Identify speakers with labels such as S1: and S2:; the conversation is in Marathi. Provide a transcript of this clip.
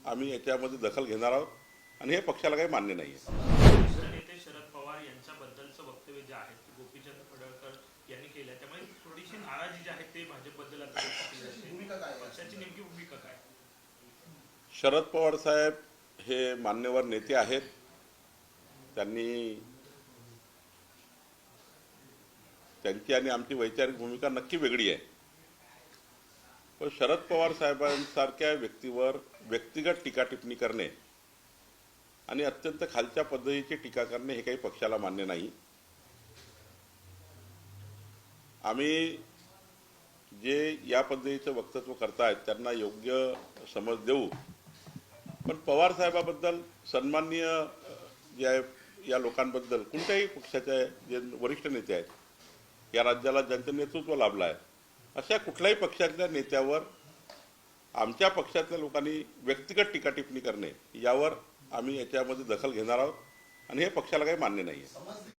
S1: आम्ही याच्यामध्ये दखल घेणार आहोत आणि हे पक्षाला काही मान्य नाही आहे.
S2: ज्येष्ठ नेते शरद पवार यांच्याबद्दलचं वक्तव्य जे आहे ते गोपीचंद पडळकर यांनी केलं, त्यामुळे थोडीशी नाराजी जी आहे ते भाजपबद्दल आता व्यक्त केली जाते. पक्षाची नेमकी भूमिका काय?
S1: शरद पवार साहेब हे मान्यवर नेते आहेत. त्यांची आणि आमची वैचारिक भूमिका नक्की वेगळी आहे. पण शरद पवार साहेबांसारख्या व्यक्तीवर व्यक्तिगत टीका टिप्पणी करणे आणि अत्यंत खालच्या पद्धतीची टीका करणे हे काही पक्षाला मान्य नाही. आम्ही जे या पद्धतीचं वक्तव्य करतायत त्यांना योग्य समज देऊ, पण पवार साहेबाबद्दल सन्माननीय जे आहे या लोकांबद्दल कोणत्याही पक्षाचे जे वरिष्ठ नेते आहेत, या राज्याला ज्यांचं नेतृत्व लाभलं आहे, अशा कुठल्याही पक्षातल्या नेत्यावर आमच्या पक्षातल्या लोकांनी व्यक्तिगत टीका टिप्पणी करणे यावर आम्ही याच्यामध्ये दखल घेणार आहोत आणि हे पक्षाला काही मान्य नाही आहे.